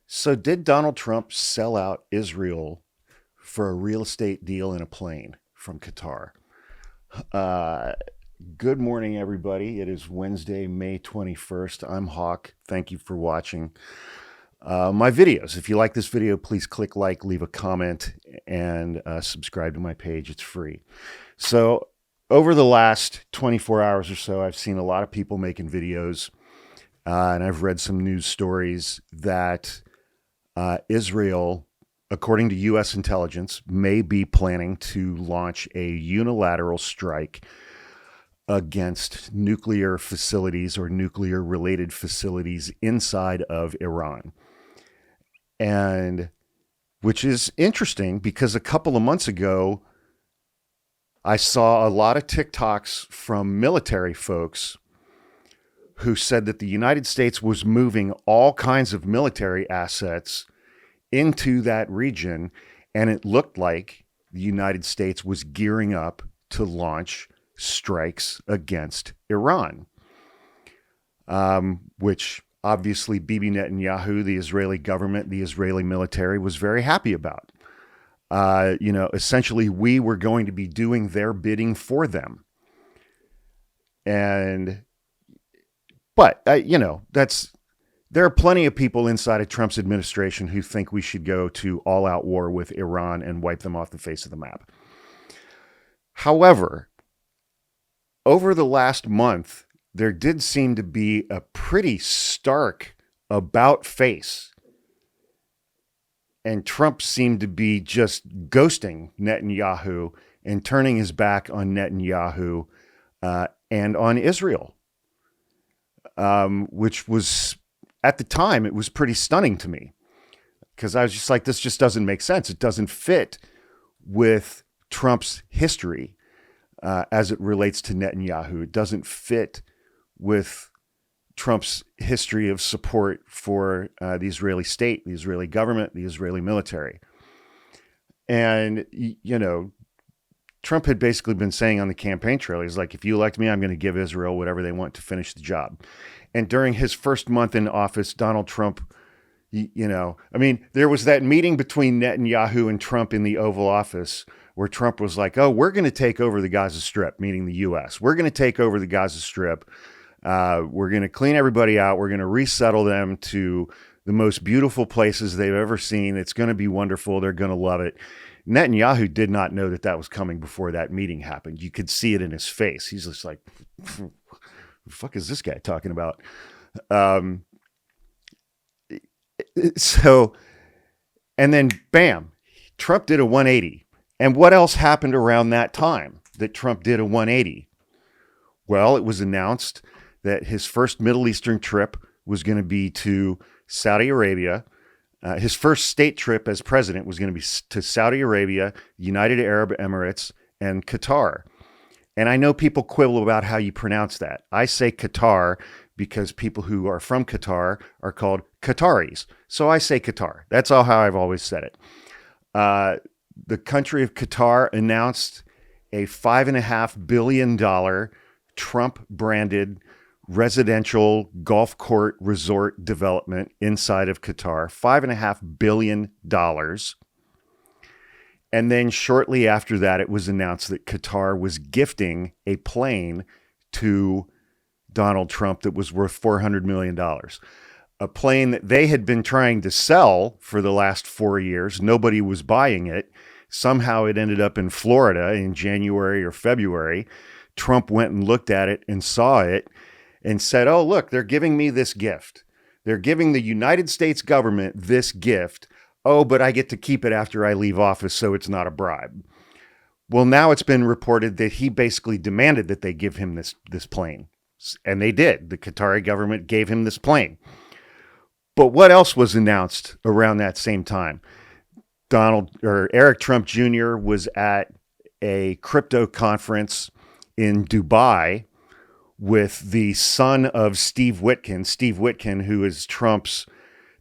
So, did Donald Trump sell out Israel for a real estate deal in a plane from Qatar? Uh, Good morning, everybody. It is Wednesday, May 21st. I'm Hawk. Thank you for watching my videos. If you like this video, please click like, leave a comment, and subscribe to my page. It's free. So, over the last 24 hours or so, I've seen a lot of people making videos, and I've read some news stories that Israel, according to U.S. intelligence, may be planning to launch a unilateral strike against nuclear facilities or nuclear related facilities inside of Iran. And which is interesting because a couple of months ago, I saw a lot of TikToks from military folks who said that the United States was moving all kinds of military assets into that region, and it looked like the United States was gearing up to launch strikes against Iran, which obviously Bibi Netanyahu, the Israeli government, the Israeli military was very happy about. Essentially, we were going to be doing their bidding for them. But there are plenty of people inside of Trump's administration who think we should go to all-out war with Iran and wipe them off the face of the map. However, over the last month, there did seem to be a pretty stark about-face. And Trump seemed to be just ghosting Netanyahu and turning his back on Netanyahu and on Israel. Which was, at the time, it was pretty stunning to me because I was just like, this just doesn't make sense. It doesn't fit with Trump's history as it relates to Netanyahu. It doesn't fit with Trump's history of support for the Israeli state, the Israeli government, the Israeli military. And, Trump had basically been saying on the campaign trail, he's like, if you elect me, I'm going to give Israel whatever they want to finish the job. And during his first month in office, Donald Trump, there was that meeting between Netanyahu and Trump in the Oval Office where Trump was like, oh, we're going to take over the Gaza Strip, meaning the U.S. We're going to take over the Gaza Strip. We're going to clean everybody out. We're going to resettle them to the most beautiful places they've ever seen. It's going to be wonderful. They're going to love it. Netanyahu did not know that that was coming before that meeting happened. You could see it in his face. He's just like, the fuck is this guy talking about? And then bam, Trump did a 180. And what else happened around that time that Trump did a 180? Well, it was announced that his first Middle Eastern trip was going to be to Saudi Arabia. His first state trip as president was going to be to Saudi Arabia, United Arab Emirates, and Qatar. And I know people quibble about how you pronounce that. I say Qatar because people who are from Qatar are called Qataris. So I say Qatar. That's how I've always said it. The country of Qatar announced a $5.5 billion Trump-branded residential golf court resort development inside of Qatar, $5.5 billion. And then shortly after that, it was announced that Qatar was gifting a plane to Donald Trump that was worth $400 million. A plane that they had been trying to sell for the last 4 years. Nobody was buying it. Somehow it ended up in Florida in January or February. Trump went and looked at it and saw it and said, oh, look, they're giving me this gift. They're giving the United States government this gift. Oh, but I get to keep it after I leave office, so it's not a bribe. Well, now it's been reported that he basically demanded that they give him this plane. And they did. The Qatari government gave him this plane. But what else was announced around that same time? Eric Trump Jr. was at a crypto conference in Dubai with the son of Steve Witkin, who is Trump's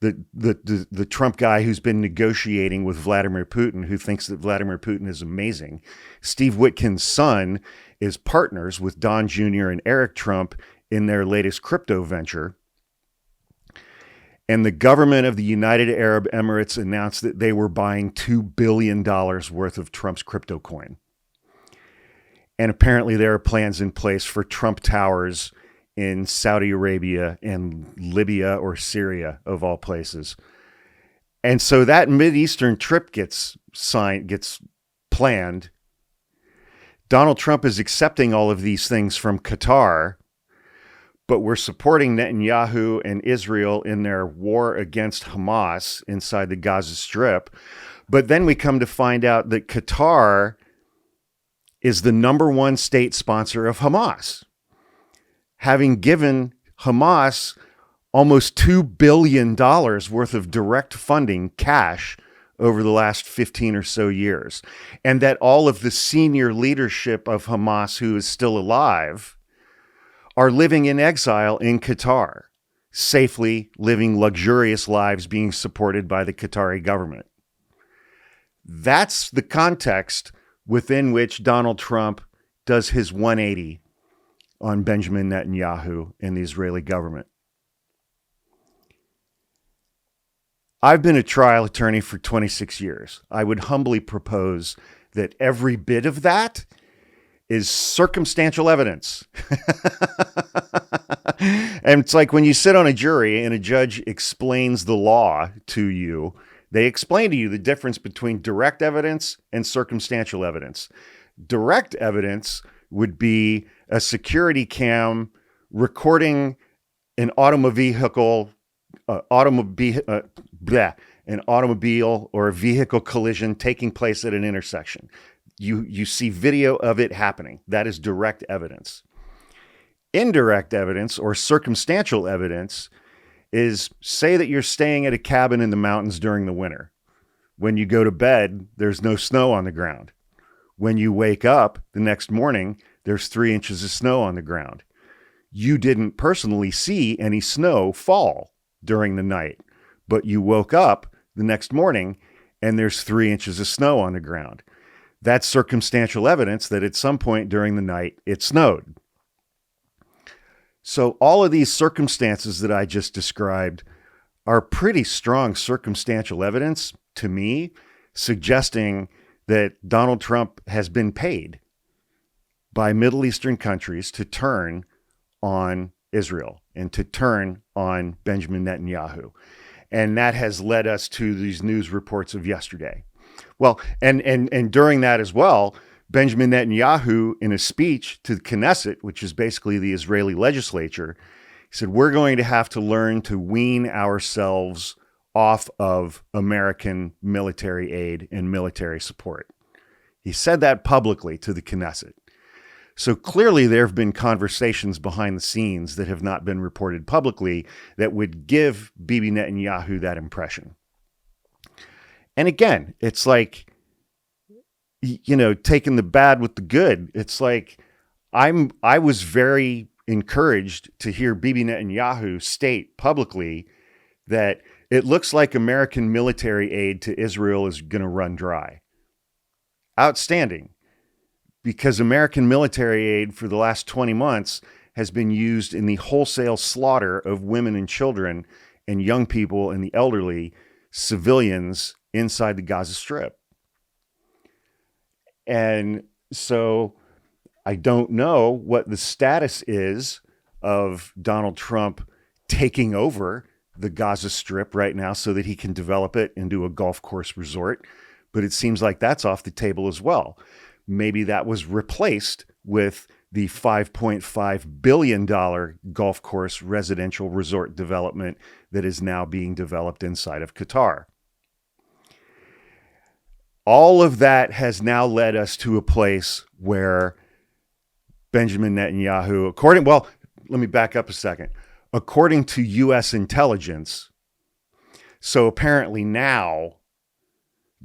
the Trump guy who's been negotiating with Vladimir Putin, who thinks that Vladimir Putin is amazing. Steve Witkin's son is partners with Don Jr. and Eric Trump in their latest crypto venture. And the government of the United Arab Emirates announced that they were buying $2 billion worth of Trump's crypto coin. And apparently there are plans in place for Trump towers in Saudi Arabia and Libya or Syria, of all places. And so that Mideastern trip gets planned. Donald Trump is accepting all of these things from Qatar, but we're supporting Netanyahu and Israel in their war against Hamas inside the Gaza Strip. But then we come to find out that Qatar is the number one state sponsor of Hamas, having given Hamas almost $2 billion worth of direct funding, cash, over the last 15 or so years. And that all of the senior leadership of Hamas who is still alive are living in exile in Qatar, safely living luxurious lives being supported by the Qatari government. That's the context within which Donald Trump does his 180 on Benjamin Netanyahu and the Israeli government. I've been a trial attorney for 26 years. I would humbly propose that every bit of that is circumstantial evidence. And it's like when you sit on a jury and a judge explains the law to you, they explain to you the difference between direct evidence and circumstantial evidence. Direct evidence would be a security cam recording an automobile or a vehicle collision taking place at an intersection. You see video of it happening. That is direct evidence. Indirect evidence or circumstantial evidence is, say that you're staying at a cabin in the mountains during the winter. When you go to bed, there's no snow on the ground. When you wake up the next morning, there's 3 inches of snow on the ground. You didn't personally see any snow fall during the night, but you woke up the next morning and there's 3 inches of snow on the ground. That's circumstantial evidence that at some point during the night it snowed. So all of these circumstances that I just described are pretty strong circumstantial evidence to me, suggesting that Donald Trump has been paid by Middle Eastern countries to turn on Israel and to turn on Benjamin Netanyahu. And that has led us to these news reports of yesterday. Well, and during that as well, Benjamin Netanyahu, in a speech to the Knesset, which is basically the Israeli legislature, he said, we're going to have to learn to wean ourselves off of American military aid and military support. He said that publicly to the Knesset. So clearly there have been conversations behind the scenes that have not been reported publicly that would give Bibi Netanyahu that impression. And again, it's like, you know, taking the bad with the good. It's like I was very encouraged to hear Bibi Netanyahu state publicly that it looks like American military aid to Israel is going to run dry. Outstanding. Because American military aid for the last 20 months has been used in the wholesale slaughter of women and children and young people and the elderly, civilians inside the Gaza Strip. And so I don't know what the status is of Donald Trump taking over the Gaza Strip right now so that he can develop it into a golf course resort. But it seems like that's off the table as well. Maybe that was replaced with the $5.5 billion golf course residential resort development that is now being developed inside of Qatar. All of that has now led us to a place where Benjamin Netanyahu, let me back up a second. According to U.S. intelligence, so apparently now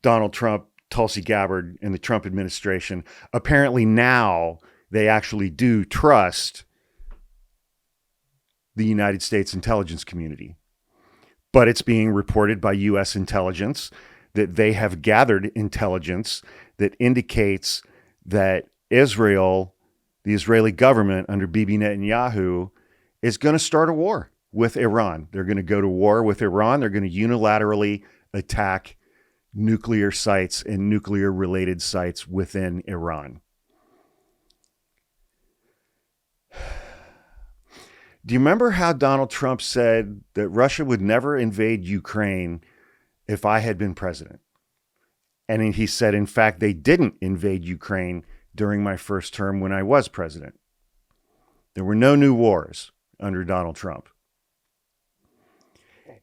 Donald Trump, Tulsi Gabbard, and the Trump administration, apparently now they actually do trust the United States intelligence community. But it's being reported by U.S. intelligence that they have gathered intelligence that indicates that Israel, the Israeli government under Bibi Netanyahu, is going to start a war with Iran. They're going to go to war with Iran. They're going to unilaterally attack nuclear sites and nuclear-related sites within Iran. Do you remember how Donald Trump said that Russia would never invade Ukraine if I had been president? And he said, in fact, they didn't invade Ukraine during my first term when I was president. There were no new wars under Donald Trump.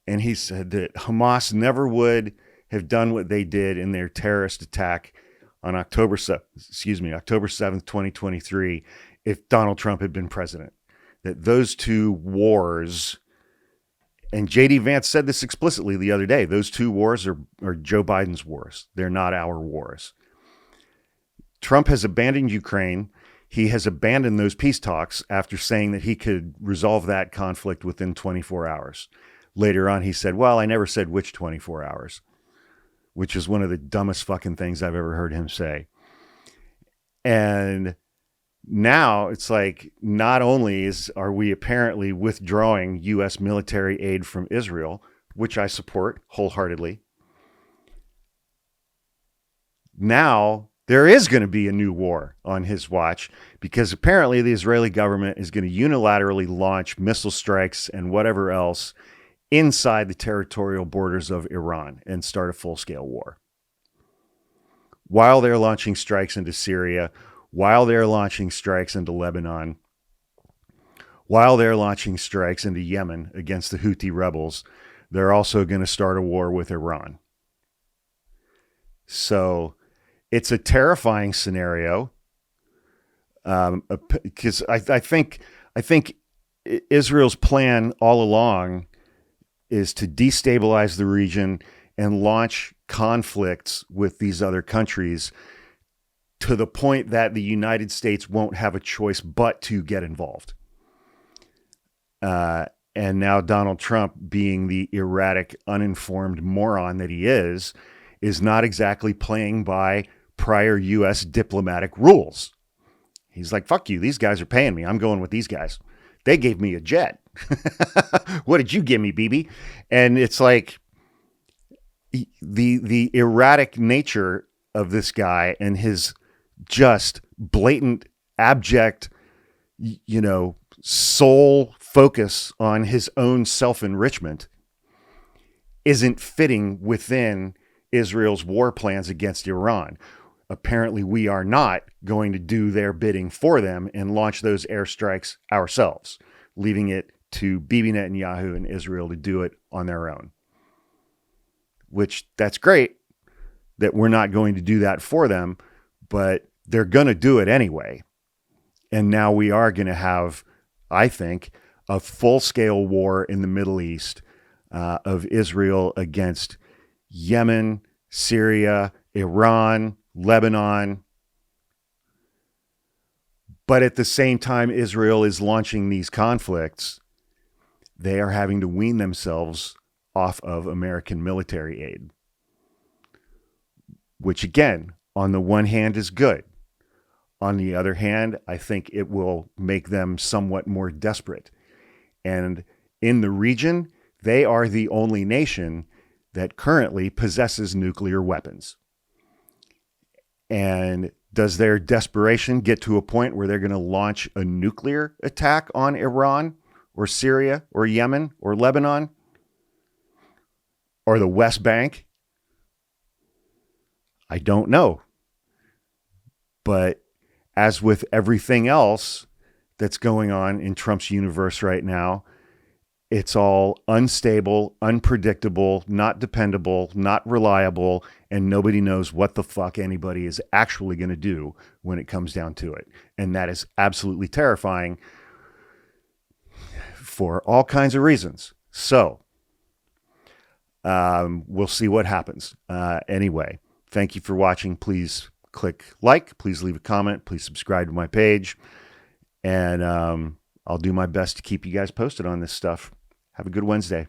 And he said that Hamas never would have done what they did in their terrorist attack on October 7th, 2023, if Donald Trump had been president. That those two wars, and J.D. Vance said this explicitly the other day, those two wars are Joe Biden's wars. They're not our wars. Trump has abandoned Ukraine. He has abandoned those peace talks after saying that he could resolve that conflict within 24 hours. Later on, he said, well, I never said which 24 hours, which is one of the dumbest fucking things I've ever heard him say. And now it's like, not only are we apparently withdrawing U.S. military aid from Israel, which I support wholeheartedly, now there is going to be a new war on his watch, because apparently the Israeli government is going to unilaterally launch missile strikes and whatever else inside the territorial borders of Iran and start a full-scale war. While they're launching strikes into Syria, while they're launching strikes into Lebanon, while they're launching strikes into Yemen against the Houthi rebels, they're also going to start a war with Iran. So it's a terrifying scenario, because I think Israel's plan all along is to destabilize the region and launch conflicts with these other countries to the point that the United States won't have a choice but to get involved. And now Donald Trump, being the erratic, uninformed moron that he is not exactly playing by prior U.S. diplomatic rules. He's like, fuck you, these guys are paying me. I'm going with these guys. They gave me a jet. What did you give me, BB? And it's like the erratic nature of this guy and his just blatant, abject, sole focus on his own self-enrichment isn't fitting within Israel's war plans against Iran. Apparently, we are not going to do their bidding for them and launch those airstrikes ourselves, leaving it to Bibi Netanyahu and Israel to do it on their own. Which, that's great that we're not going to do that for them, but they're going to do it anyway. And now we are going to have, I think, a full-scale war in the Middle East of Israel against Yemen, Syria, Iran, Lebanon. But at the same time Israel is launching these conflicts, they are having to wean themselves off of American military aid. Which, again, on the one hand is good. On the other hand, I think it will make them somewhat more desperate. And in the region, they are the only nation that currently possesses nuclear weapons. And does their desperation get to a point where they're going to launch a nuclear attack on Iran or Syria or Yemen or Lebanon or the West Bank? I don't know. But as with everything else that's going on in Trump's universe right now, it's all unstable, unpredictable, not dependable, not reliable, and nobody knows what the fuck anybody is actually going to do when it comes down to it. And that is absolutely terrifying for all kinds of reasons. So, we'll see what happens. Anyway, thank you for watching. Please click like, please leave a comment, please subscribe to my page, and I'll do my best to keep you guys posted on this stuff. Have a good Wednesday.